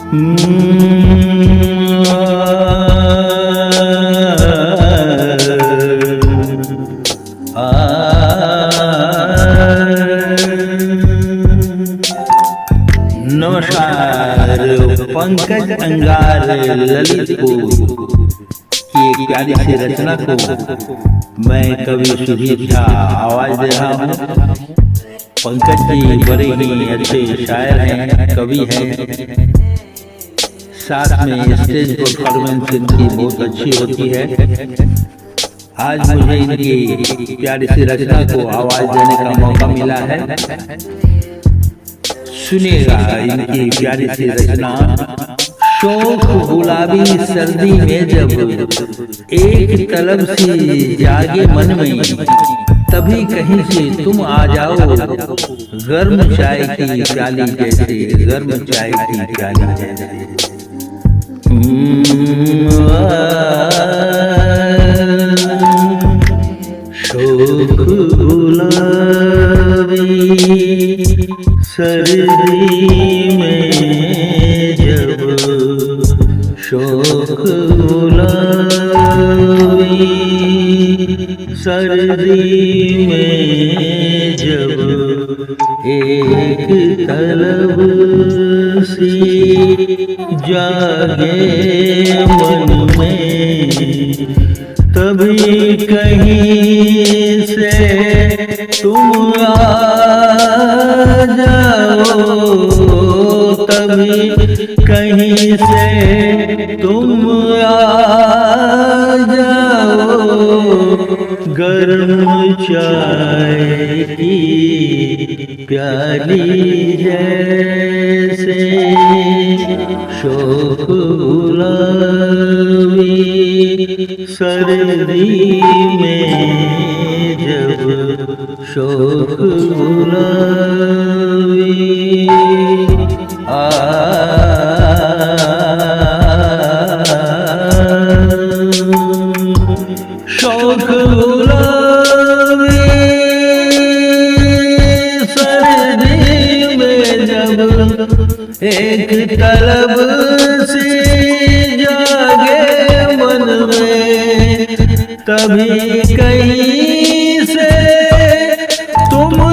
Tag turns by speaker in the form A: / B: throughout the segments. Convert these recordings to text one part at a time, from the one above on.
A: नमस्कार। पंकज अंगार ललितपुर की एक प्यारी सी रचना को मैं कवि सुधीर झा आवाज दे रहा हूँ। पंकज जी बड़े ही अच्छे शायर हैं, कवि हैं, साथ में स्टेज परफॉर्मेंस इनकी बहुत अच्छी होती है। आज मुझे इनकी प्यारी सी रचना को आवाज देने का मौका मिला है। सुनिएगा इनकी प्यारी सी रचना। शौक गुलाबी सर्दी में जब एक तलब सी जागे मन में, तभी कहीं से तुम आ जाओ गर्म चाय की प्याली जैसे, गर्म चाय की प्याली जैसे। शौक गुलाबी सर्दी में जब, शौक गुलाबी सर्दी में जब एक तलब सी जागे मन में, तभी कहीं से तुम आ जाओ, तभी कहीं से तुम आ जाओ गर्म चाय की प्याली जैसे। शौक गुलाबी सर्दी में जब, शौक गुलाबी शौक गुलाबी सर्दी में जब एक तलब सी जागे मन में, तभी कहीं से तुम आ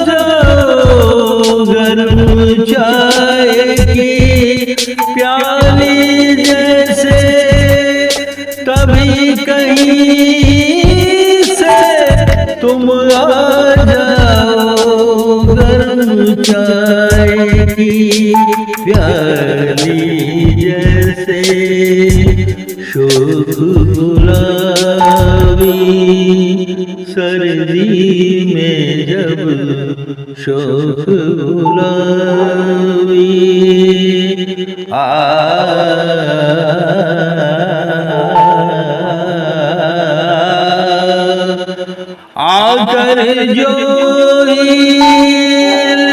A: जाओ गर्म चाय की प्याली जैसे, तभी कहीं से तुम आ जाओ गर्म चाय की प्याली जैसे। शौक गुलाबी सर्दी में जब, शौक गुलाबी आकर जो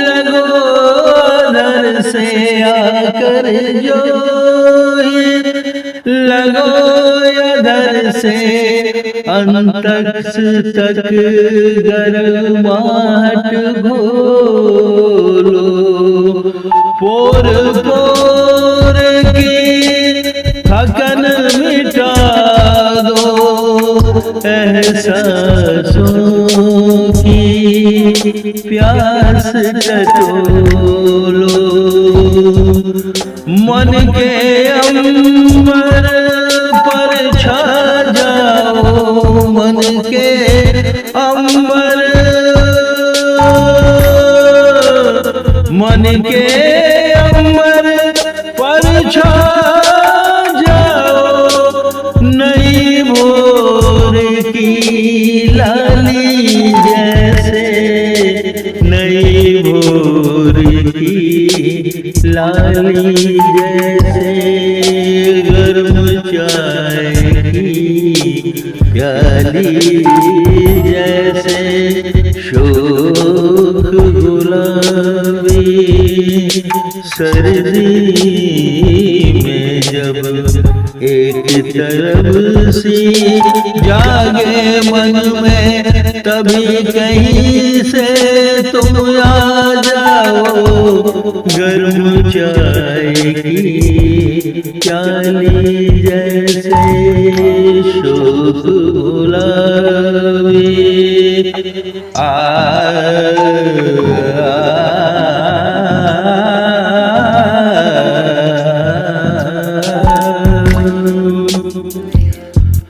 A: लगो दर से, आकर जो लगो दर से, अंतरिक्ष तक गर्माहट घोलो, पोर पोर की थकन मिटा दो, एहसासों की प्यास टटोलो, मन के अंबर पर छा जाओ, मन के अंबर, मन के अंबर पर छा जाओ नई भोर की लाली जैसे, नई भोर की लाली जैसे। गर्म चाय की प्याली जैसे। शौक गुलाबी सर्दी में जब एक तरफ सी जागे मन में, तभी कहीं से तुम आ जाओ जाओ गर्म चाय की प्याली जैसे शोक गुलाबी।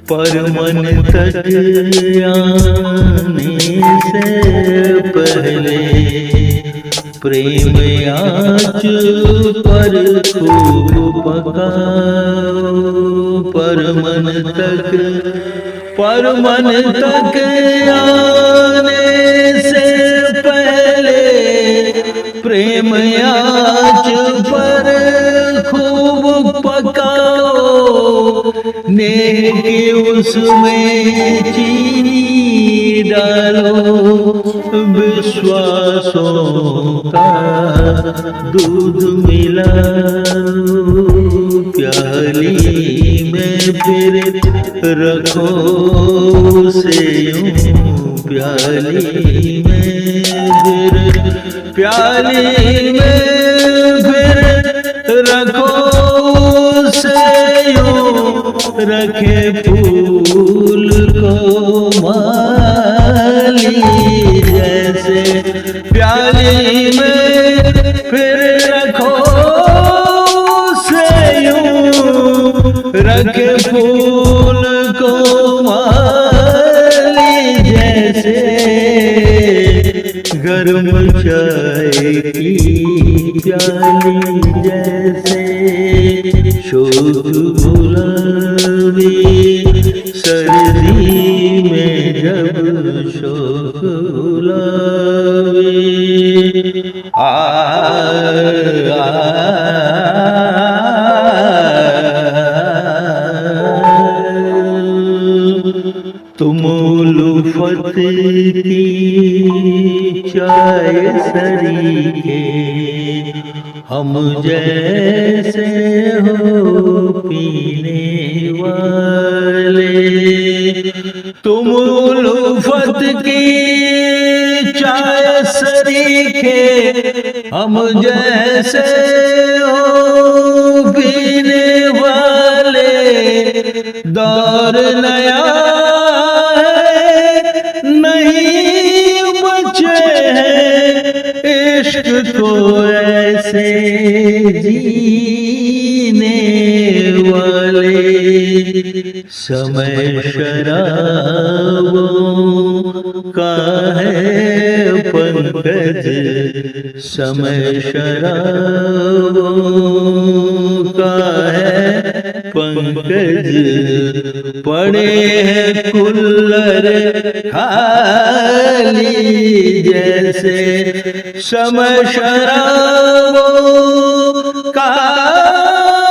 A: पर मन तक आने से पहले प्रेम आँच पर खूब पकाओ। पर मन तक आने से पहले प्रेम आँच पर खूब पकाओ। नेह के उसमें चीनी डालो, विश्वासों का दूध मिलाओ। प्याली में फिर रखो उसे यूं, प्याली में फिर रखो उसे यूं, रखे फूल को माली जैसे। प्याली में फिर रखो उसे यूं, रखे फूल को माली जैसे। गर्म चाय की प्याली जैसे शोक गुलाबी। सर्दी में जब शोक गुलाबी। तुम उल्फत की चाय सरीखे, हम जैसे हो पीने वाले। तुम उल्फत की चाय सरीखे, हम जैसे हो पीने वाले। दौर नया नहीं बचे हैं इश्क को ऐसे जीने वाले। समय शराबों का है पंकज, समय शराबों का है पंकज। पड़े हैं कुल्लर खाली जैसे। समय शराबों का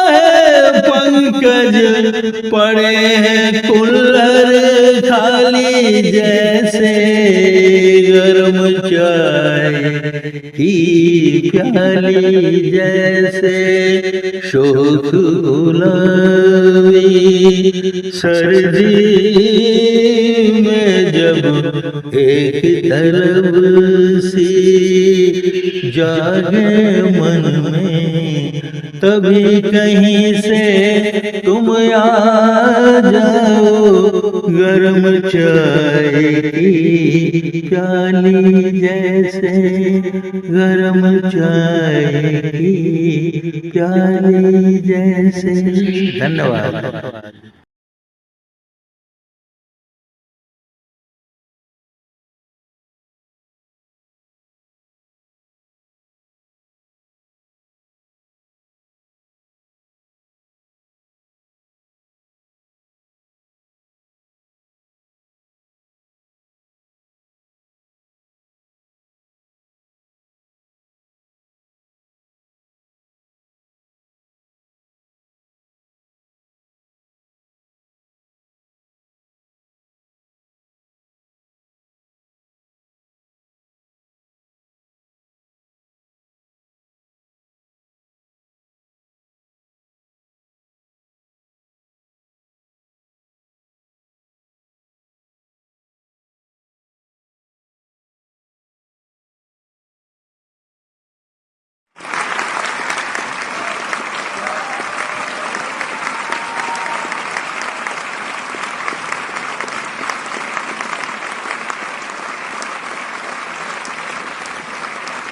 A: है पंकज, पड़े हैं कुल्लर खाली जैसे। गर्म चाय की प्याली जैसे शोक गुलाबी। सर्दी में जब एक तरफ सी जागे मन में, तभी कहीं से तुम आ जाओ। गर्म चाय की प्याली जैसे, गर्म चाय की प्याली जैसे। धन्यवाद।